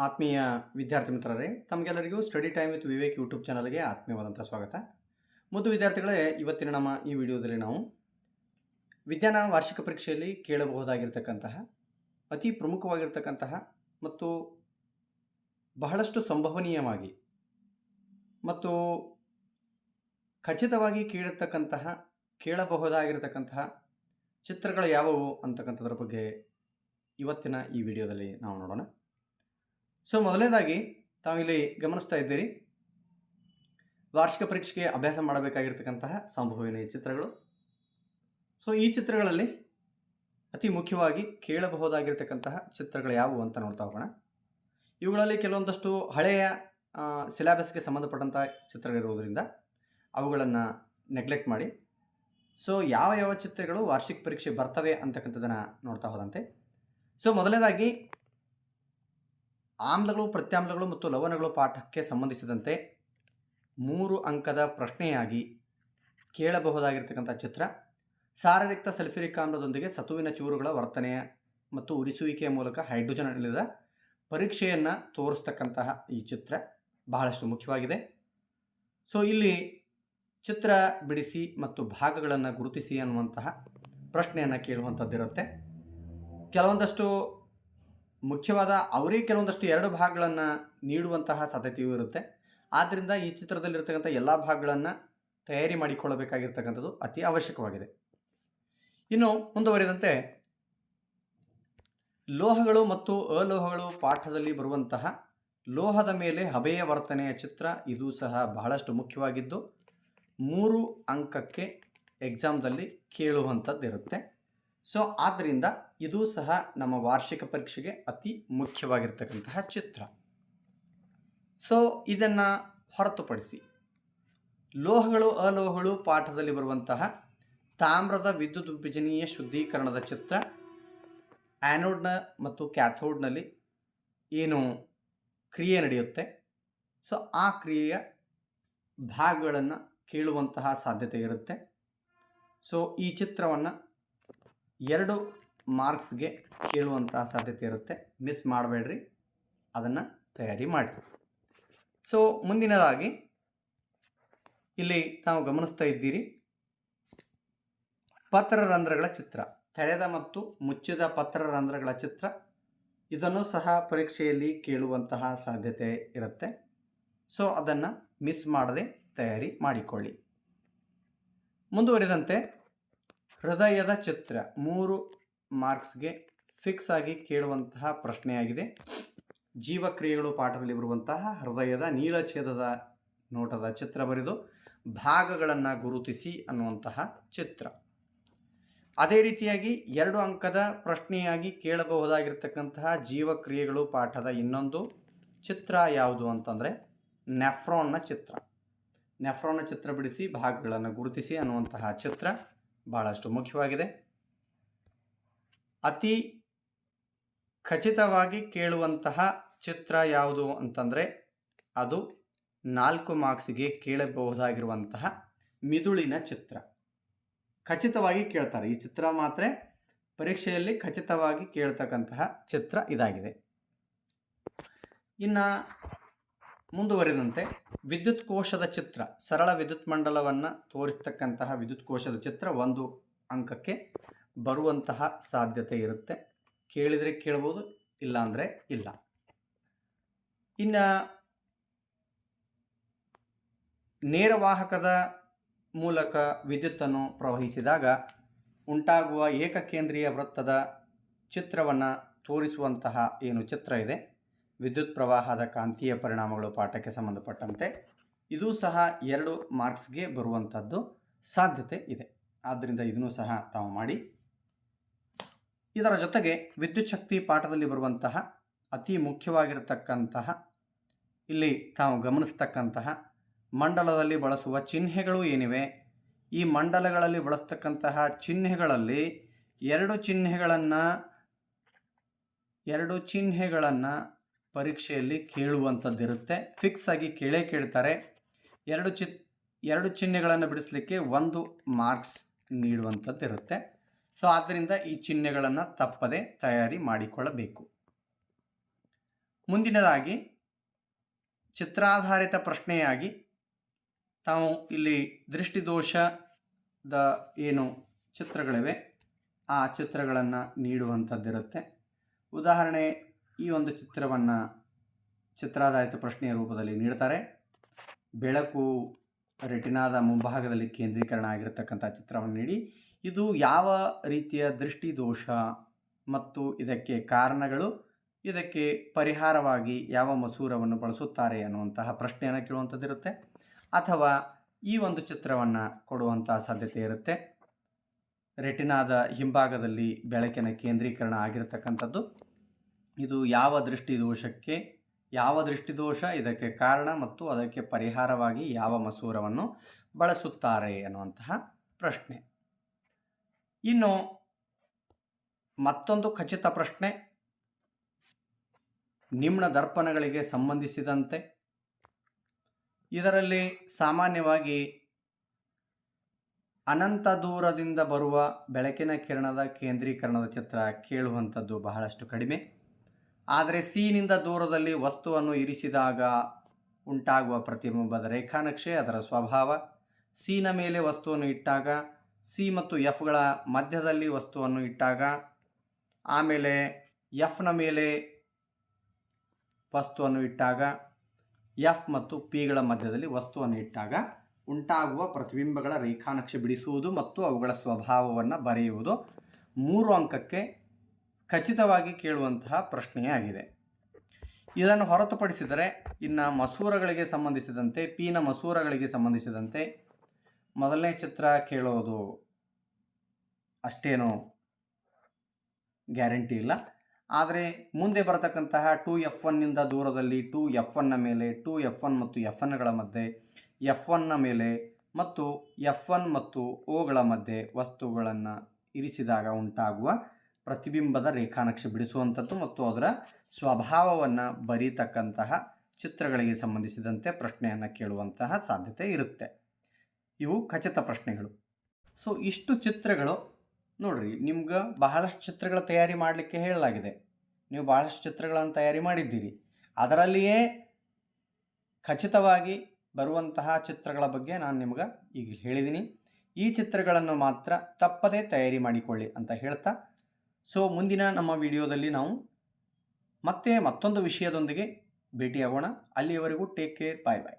ಆತ್ಮೀಯ ವಿದ್ಯಾರ್ಥಿ ಮಿತ್ರರೇ, ತಮಗೆಲ್ಲರಿಗೂ study time with Vivek YouTube ಚಾನಲ್ಗೆ ಆತ್ಮೀಯವಾದಂಥ ಸ್ವಾಗತ. ಮುದ್ದು ವಿದ್ಯಾರ್ಥಿಗಳೇ, ಇವತ್ತಿನ ನಮ್ಮ ಈ ವಿಡಿಯೋದಲ್ಲಿ ನಾವು ವಿಜ್ಞಾನ ವಾರ್ಷಿಕ ಪರೀಕ್ಷೆಯಲ್ಲಿ ಕೇಳಬಹುದಾಗಿರ್ತಕ್ಕಂತಹ ಅತಿ ಪ್ರಮುಖವಾಗಿರ್ತಕ್ಕಂತಹ ಮತ್ತು ಬಹಳಷ್ಟು ಸಂಭವನೀಯವಾಗಿ ಮತ್ತು ಖಚಿತವಾಗಿ ಕೇಳಬಹುದಾಗಿರ್ತಕ್ಕಂತಹ ಚಿತ್ರಗಳು ಯಾವುವು ಅಂತಕ್ಕಂಥದ್ರ ಬಗ್ಗೆ ಇವತ್ತಿನ ಈ ವಿಡಿಯೋದಲ್ಲಿ ನಾವು ನೋಡೋಣ. ಸೊ ಮೊದಲನೇದಾಗಿ ತಾವಿಲ್ಲಿ ಗಮನಿಸ್ತಾ ಇದ್ದೀರಿ, ವಾರ್ಷಿಕ ಪರೀಕ್ಷೆಗೆ ಅಭ್ಯಾಸ ಮಾಡಬೇಕಾಗಿರ್ತಕ್ಕಂತಹ ಸಂಭವನೀಯ ಚಿತ್ರಗಳು. ಸೊ ಈ ಚಿತ್ರಗಳಲ್ಲಿ ಅತಿ ಮುಖ್ಯವಾಗಿ ಕೇಳಬಹುದಾಗಿರ್ತಕ್ಕಂತಹ ಚಿತ್ರಗಳು ಯಾವುವು ಅಂತ ನೋಡ್ತಾ ಹೋಗೋಣ. ಇವುಗಳಲ್ಲಿ ಕೆಲವೊಂದಷ್ಟು ಹಳೆಯ ಸಿಲೆಬಸ್ಗೆ ಸಂಬಂಧಪಟ್ಟಂಥ ಚಿತ್ರಗಳಿರುವುದರಿಂದ ಅವುಗಳನ್ನು ನೆಗ್ಲೆಕ್ಟ್ ಮಾಡಿ ಸೊ ಯಾವ ಚಿತ್ರಗಳು ವಾರ್ಷಿಕ ಪರೀಕ್ಷೆ ಬರ್ತವೆ ಅಂತಕ್ಕಂಥದ್ದನ್ನು ನೋಡ್ತಾ ಹೋದಂತೆ. ಸೊ ಮೊದಲನೇದಾಗಿ ಆಮ್ಲಗಳು, ಪ್ರತ್ಯಾಮ್ಲಗಳು ಮತ್ತು ಲವಣಗಳು ಪಾಠಕ್ಕೆ ಸಂಬಂಧಿಸಿದಂತೆ 3 ಅಂಕದ ಪ್ರಶ್ನೆಯಾಗಿ ಕೇಳಬಹುದಾಗಿರ್ತಕ್ಕಂಥ ಚಿತ್ರ ಸಾರಯುಕ್ತ ಸಲ್ಫ್ಯೂರಿಕ್ ಆಮ್ಲದೊಂದಿಗೆ ಸತುವಿನ ಚೂರುಗಳ ವರ್ತನೆಯ ಮತ್ತು ಉರಿಸುವಿಕೆಯ ಮೂಲಕ ಹೈಡ್ರೋಜನ್ ಅನಿಲದ ಪರೀಕ್ಷೆಯನ್ನು ತೋರಿಸ್ತಕ್ಕಂತಹ ಈ ಚಿತ್ರ ಬಹಳಷ್ಟು ಮುಖ್ಯವಾಗಿದೆ. ಸೊ ಇಲ್ಲಿ ಚಿತ್ರ ಬಿಡಿಸಿ ಮತ್ತು ಭಾಗಗಳನ್ನು ಗುರುತಿಸಿ ಅನ್ನುವಂತಹ ಪ್ರಶ್ನೆಯನ್ನು ಕೇಳುವಂಥದ್ದಿರುತ್ತೆ. ಕೆಲವೊಂದಷ್ಟು ಮುಖ್ಯವಾದ ಅವರೇ ಕೆಲವೊಂದಷ್ಟು 2 ಭಾಗಗಳನ್ನು ನೀಡುವಂತಹ ಸಾಧ್ಯತೆಯೂ ಇರುತ್ತೆ. ಆದ್ದರಿಂದ ಈ ಚಿತ್ರದಲ್ಲಿರ್ತಕ್ಕಂಥ ಎಲ್ಲ ಭಾಗಗಳನ್ನು ತಯಾರಿ ಮಾಡಿಕೊಳ್ಳಬೇಕಾಗಿರ್ತಕ್ಕಂಥದ್ದು ಅತಿ ಅವಶ್ಯಕವಾಗಿದೆ. ಇನ್ನು ಮುಂದುವರಿದಂತೆ ಲೋಹಗಳು ಮತ್ತು ಅಲೋಹಗಳು ಪಾಠದಲ್ಲಿ ಬರುವಂತಹ ಲೋಹದ ಮೇಲೆ ಹಬೆಯ ವರ್ತನೆಯ ಚಿತ್ರ ಇದು ಸಹ ಬಹಳಷ್ಟು ಮುಖ್ಯವಾಗಿದ್ದು 3 ಅಂಕಕ್ಕೆ ಎಕ್ಸಾಮ್ದಲ್ಲಿ ಕೇಳುವಂಥದ್ದಿರುತ್ತೆ. ಸೊ ಆದ್ದರಿಂದ ಇದು ಸಹ ನಮ್ಮ ವಾರ್ಷಿಕ ಪರೀಕ್ಷೆಗೆ ಅತಿ ಮುಖ್ಯವಾಗಿರ್ತಕ್ಕಂತಹ ಚಿತ್ರ. ಸೊ ಇದನ್ನು ಹೊರತುಪಡಿಸಿ ಲೋಹಗಳು ಅಲೋಹಗಳು ಪಾಠದಲ್ಲಿ ಬರುವಂತಹ ತಾಮ್ರದ ವಿದ್ಯುತ್ ವಿಭಜನೀಯ ಶುದ್ಧೀಕರಣದ ಚಿತ್ರ, ಆ್ಯನೋಡ್ನ ಮತ್ತು ಕ್ಯಾಥೋಡ್ನಲ್ಲಿ ಏನು ಕ್ರಿಯೆ ನಡೆಯುತ್ತೆ ಸೊ ಆ ಕ್ರಿಯೆಯ ಭಾಗಗಳನ್ನು ಕೇಳುವಂತಹ ಸಾಧ್ಯತೆ ಇರುತ್ತೆ. ಸೊ ಈ ಚಿತ್ರವನ್ನು 2 ಮಾರ್ಕ್ಸ್ಗೆ ಕೇಳುವಂತಹ ಸಾಧ್ಯತೆ ಇರುತ್ತೆ. ಮಿಸ್ ಮಾಡಬೇಡ್ರಿ, ಅದನ್ನು ತಯಾರಿ ಮಾಡಿ. ಸೊ ಮುಂದಿನದಾಗಿ ಇಲ್ಲಿ ತಾವು ಗಮನಿಸ್ತಾ ಇದ್ದೀರಿ ಪತ್ರರಂಧ್ರಗಳ ಚಿತ್ರ, ತೆರೆದ ಮತ್ತು ಮುಚ್ಚಿದ ಪತ್ರರಂಧ್ರಗಳ ಚಿತ್ರ. ಇದನ್ನು ಸಹ ಪರೀಕ್ಷೆಯಲ್ಲಿ ಕೇಳುವಂತಹ ಸಾಧ್ಯತೆ ಇರುತ್ತೆ. ಸೊ ಅದನ್ನು ಮಿಸ್ ಮಾಡದೆ ತಯಾರಿ ಮಾಡಿಕೊಳ್ಳಿ. ಮುಂದುವರಿದಂತೆ ಹೃದಯದ ಚಿತ್ರ 3 ಮಾರ್ಕ್ಸ್ಗೆ ಫಿಕ್ಸ್ ಆಗಿ ಕೇಳುವಂತಹ ಪ್ರಶ್ನೆಯಾಗಿದೆ. ಜೀವಕ್ರಿಯೆಗಳು ಪಾಠದಲ್ಲಿ ಬರುವಂತಹ ಹೃದಯದ ನೀಲಛೇದದ ನೋಟದ ಚಿತ್ರ ಬರೆದು ಭಾಗಗಳನ್ನು ಗುರುತಿಸಿ ಅನ್ನುವಂತಹ ಚಿತ್ರ. ಅದೇ ರೀತಿಯಾಗಿ 2 ಅಂಕದ ಪ್ರಶ್ನೆಯಾಗಿ ಕೇಳಬಹುದಾಗಿರ್ತಕ್ಕಂತಹ ಜೀವಕ್ರಿಯೆಗಳು ಪಾಠದ ಇನ್ನೊಂದು ಚಿತ್ರ ಯಾವುದು ಅಂತಂದರೆ ನೆಫ್ರಾನ್ನ ಚಿತ್ರ. ನೆಫ್ರಾನ್ನ ಚಿತ್ರ ಬಿಡಿಸಿ ಭಾಗಗಳನ್ನು ಗುರುತಿಸಿ ಅನ್ನುವಂತಹ ಚಿತ್ರ ಬಹಳಷ್ಟು ಮುಖ್ಯವಾಗಿದೆ. ಅತಿ ಖಚಿತವಾಗಿ ಕೇಳುವಂತಹ ಚಿತ್ರ ಯಾವುದು ಅಂತಂದರೆ ಅದು 4 ಮಾರ್ಕ್ಸಿಗೆ ಕೇಳಬಹುದಾಗಿರುವಂತಹ ಮಿದುಳಿನ ಚಿತ್ರ. ಖಚಿತವಾಗಿ ಕೇಳ್ತಾರೆ, ಈ ಚಿತ್ರ ಮಾತ್ರ ಪರೀಕ್ಷೆಯಲ್ಲಿ ಖಚಿತವಾಗಿ ಕೇಳ್ತಕ್ಕಂತಹ ಚಿತ್ರ ಇದಾಗಿದೆ. ಇನ್ನು ಮುಂದುವರಿದಂತೆ ವಿದ್ಯುತ್ ಕೋಶದ ಚಿತ್ರ, ಸರಳ ವಿದ್ಯುತ್ ಮಂಡಲವನ್ನು ತೋರಿಸ್ತಕ್ಕಂತಹ ವಿದ್ಯುತ್ ಕೋಶದ ಚಿತ್ರ 1 ಅಂಕಕ್ಕೆ ಬರುವಂತಹ ಸಾಧ್ಯತೆ ಇರುತ್ತೆ. ಕೇಳಿದರೆ ಕೇಳ್ಬೋದು, ಇಲ್ಲ ಅಂದರೆ ಇಲ್ಲ. ಇನ್ನು ನೇರವಾಹಕದ ಮೂಲಕ ವಿದ್ಯುತ್ತನ್ನು ಪ್ರವಹಿಸಿದಾಗ ಉಂಟಾಗುವ ಏಕಕೇಂದ್ರೀಯ ವೃತ್ತದ ಚಿತ್ರವನ್ನು ತೋರಿಸುವಂತಹ ಏನು ಚಿತ್ರ ಇದೆ, ವಿದ್ಯುತ್ ಪ್ರವಾಹದ ಕಾಂತೀಯ ಪರಿಣಾಮಗಳು ಪಾಠಕ್ಕೆ ಸಂಬಂಧಪಟ್ಟಂತೆ ಇದು ಸಹ 2 ಮಾರ್ಕ್ಸ್ಗೆ ಬರುವಂಥದ್ದು ಸಾಧ್ಯತೆ ಇದೆ. ಆದ್ದರಿಂದ ಇದನ್ನು ಸಹ ತಾವು ಮಾಡಿ. ಇದರ ಜೊತೆಗೆ ವಿದ್ಯುತ್ ಶಕ್ತಿ ಪಾಠದಲ್ಲಿ ಬರುವಂತಹ ಅತಿ ಮುಖ್ಯವಾಗಿರತಕ್ಕಂತಹ ಇಲ್ಲಿ ತಾವು ಗಮನಿಸ್ತಕ್ಕಂತಹ ಮಂಡಲದಲ್ಲಿ ಬಳಸುವ ಚಿಹ್ನೆಗಳು ಏನಿವೆ, ಈ ಮಂಡಲಗಳಲ್ಲಿ ಬಳಸ್ತಕ್ಕಂತಹ ಚಿಹ್ನೆಗಳಲ್ಲಿ 2 ಚಿಹ್ನೆಗಳನ್ನು ಪರೀಕ್ಷೆಯಲ್ಲಿ ಕೇಳುವಂಥದ್ದಿರುತ್ತೆ. ಫಿಕ್ಸ್ ಆಗಿ ಕೇಳ್ತಾರೆ. 2 ಚಿಹ್ನೆಗಳನ್ನು ಬಿಡಿಸಲಿಕ್ಕೆ 1 ಮಾರ್ಕ್ಸ್ ನೀಡುವಂಥದ್ದಿರುತ್ತೆ. ಸೊ ಆದ್ದರಿಂದ ಈ ಚಿಹ್ನೆಗಳನ್ನು ತಪ್ಪದೆ ತಯಾರಿ ಮಾಡಿಕೊಳ್ಳಬೇಕು. ಮುಂದಿನದಾಗಿ ಚಿತ್ರಾಧಾರಿತ ಪ್ರಶ್ನೆಯಾಗಿ ತಾವು ಇಲ್ಲಿ ದೃಷ್ಟಿದೋಷದ ಏನು ಚಿತ್ರಗಳಿವೆ ಆ ಚಿತ್ರಗಳನ್ನು ನೀಡುವಂಥದ್ದಿರುತ್ತೆ. ಉದಾಹರಣೆ, ಈ ಒಂದು ಚಿತ್ರವನ್ನು ಚಿತ್ರಾಧಾರಿತ ಪ್ರಶ್ನೆಯ ರೂಪದಲ್ಲಿ ನೀಡ್ತಾರೆ. ಬೆಳಕು ರೆಟಿನಾದ ಮುಂಭಾಗದಲ್ಲಿ ಕೇಂದ್ರೀಕರಣ ಆಗಿರತಕ್ಕಂಥ ಚಿತ್ರವನ್ನು ನೀಡಿ ಇದು ಯಾವ ರೀತಿಯ ದೃಷ್ಟಿದೋಷ ಮತ್ತು ಇದಕ್ಕೆ ಕಾರಣಗಳು, ಇದಕ್ಕೆ ಪರಿಹಾರವಾಗಿ ಯಾವ ಮಸೂರವನ್ನು ಬಳಸುತ್ತಾರೆ ಅನ್ನುವಂತಹ ಪ್ರಶ್ನೆಯನ್ನು ಕೇಳುವಂಥದ್ದಿರುತ್ತೆ. ಅಥವಾ ಈ ಒಂದು ಚಿತ್ರವನ್ನು ಕೊಡುವಂತಹ ಸಾಧ್ಯತೆ ಇರುತ್ತೆ. ರೆಟಿನಾದ ಹಿಂಭಾಗದಲ್ಲಿ ಬೆಳಕಿನ ಕೇಂದ್ರೀಕರಣ ಆಗಿರತಕ್ಕಂಥದ್ದು, ಇದು ಯಾವ ದೃಷ್ಟಿದೋಷ, ಇದಕ್ಕೆ ಕಾರಣ ಮತ್ತು ಅದಕ್ಕೆ ಪರಿಹಾರವಾಗಿ ಯಾವ ಮಸೂರವನ್ನು ಬಳಸುತ್ತಾರೆ ಅನ್ನುವಂತಹ ಪ್ರಶ್ನೆ. ಇನ್ನು ಮತ್ತೊಂದು ಖಚಿತ ಪ್ರಶ್ನೆ, ನಿಮ್ನ ದರ್ಪಣಗಳಿಗೆ ಸಂಬಂಧಿಸಿದಂತೆ. ಇದರಲ್ಲಿ ಸಾಮಾನ್ಯವಾಗಿ ಅನಂತ ದೂರದಿಂದ ಬರುವ ಬೆಳಕಿನ ಕಿರಣದ ಕೇಂದ್ರೀಕರಣದ ಚಿತ್ರ ಕೇಳುವಂಥದ್ದು ಬಹಳಷ್ಟು ಕಡಿಮೆ. ಆದರೆ ಸಿನಿಂದ ದೂರದಲ್ಲಿ ವಸ್ತುವನ್ನು ಇರಿಸಿದಾಗ ಉಂಟಾಗುವ ಪ್ರತಿಬಿಂಬದ ರೇಖಾನಕ್ಷೆ ಅದರ ಸ್ವಭಾವ, ಸಿನ ಮೇಲೆ ವಸ್ತುವನ್ನು ಇಟ್ಟಾಗ, ಸಿ ಮತ್ತು ಎಫ್ಗಳ ಮಧ್ಯದಲ್ಲಿ ವಸ್ತುವನ್ನು ಇಟ್ಟಾಗ, ಆಮೇಲೆ ಎಫ್ನ ಮೇಲೆ ವಸ್ತುವನ್ನು ಇಟ್ಟಾಗ, ಎಫ್ ಮತ್ತು ಪಿಗಳ ಮಧ್ಯದಲ್ಲಿ ವಸ್ತುವನ್ನು ಇಟ್ಟಾಗ ಉಂಟಾಗುವ ಪ್ರತಿಬಿಂಬಗಳ ರೇಖಾನಕ್ಷೆ ಬಿಡಿಸುವುದು ಮತ್ತು ಅವುಗಳ ಸ್ವಭಾವವನ್ನು ಬರೆಯುವುದು 3 ಅಂಕಕ್ಕೆ ಖಚಿತವಾಗಿ ಕೇಳುವಂತಹ ಪ್ರಶ್ನೆಯಾಗಿದೆ. ಇದನ್ನು ಹೊರತುಪಡಿಸಿದರೆ ಇನ್ನು ಮಸೂರಗಳಿಗೆ ಸಂಬಂಧಿಸಿದಂತೆ, ಪಿನ ಮಸೂರಗಳಿಗೆ ಸಂಬಂಧಿಸಿದಂತೆ ಮೊದಲನೇ ಚಿತ್ರ ಕೇಳೋದು ಅಷ್ಟೇನೂ ಗ್ಯಾರಂಟಿ ಇಲ್ಲ. ಆದರೆ ಮುಂದೆ ಬರತಕ್ಕಂತಹ 2F1ನಿಂದ ದೂರದಲ್ಲಿ 2F1ನ ಮೇಲೆ, 2F1 ಮತ್ತು F1ಗಳ ಮಧ್ಯೆ, F1ನ ಮೇಲೆ ಮತ್ತು F1 ಮತ್ತು Oಗಳ ಮಧ್ಯೆ ವಸ್ತುಗಳನ್ನು ಇರಿಸಿದಾಗ ಉಂಟಾಗುವ ಪ್ರತಿಬಿಂಬದ ರೇಖಾನಕ್ಷೆ ಬಿಡಿಸುವಂಥದ್ದು ಮತ್ತು ಅದರ ಸ್ವಭಾವವನ್ನು ಬರೀತಕ್ಕಂತಹ ಚಿತ್ರಗಳಿಗೆ ಸಂಬಂಧಿಸಿದಂತೆ ಪ್ರಶ್ನೆಯನ್ನು ಕೇಳುವಂತಹ ಸಾಧ್ಯತೆ ಇರುತ್ತೆ. ಇವು ಖಚಿತ ಪ್ರಶ್ನೆಗಳು. ಸೊ ಇಷ್ಟು ಚಿತ್ರಗಳು ನೋಡ್ರಿ, ನಿಮ್ಗೆ ಬಹಳಷ್ಟು ಚಿತ್ರಗಳ ತಯಾರಿ ಮಾಡಲಿಕ್ಕೆ ಹೇಳಲಾಗಿದೆ. ನೀವು ಬಹಳಷ್ಟು ಚಿತ್ರಗಳನ್ನು ತಯಾರಿ ಮಾಡಿದ್ದೀರಿ. ಅದರಲ್ಲಿಯೇ ಖಚಿತವಾಗಿ ಬರುವಂತಹ ಚಿತ್ರಗಳ ಬಗ್ಗೆ ನಾನು ನಿಮ್ಗೆ ಈಗ ಹೇಳಿದ್ದೀನಿ. ಈ ಚಿತ್ರಗಳನ್ನು ಮಾತ್ರ ತಪ್ಪದೇ ತಯಾರಿ ಮಾಡಿಕೊಳ್ಳಿ ಅಂತ ಹೇಳ್ತಾ, ಸೊ ಮುಂದಿನ ನಮ್ಮ ವಿಡಿಯೋದಲ್ಲಿ ನಾವು ಮತ್ತೆ ಮತ್ತೊಂದು ವಿಷಯದೊಂದಿಗೆ ಭೇಟಿಯಾಗೋಣ. ಅಲ್ಲಿಯವರೆಗೂ ಟೇಕ್ ಕೇರ್, ಬಾಯ್ ಬಾಯ್.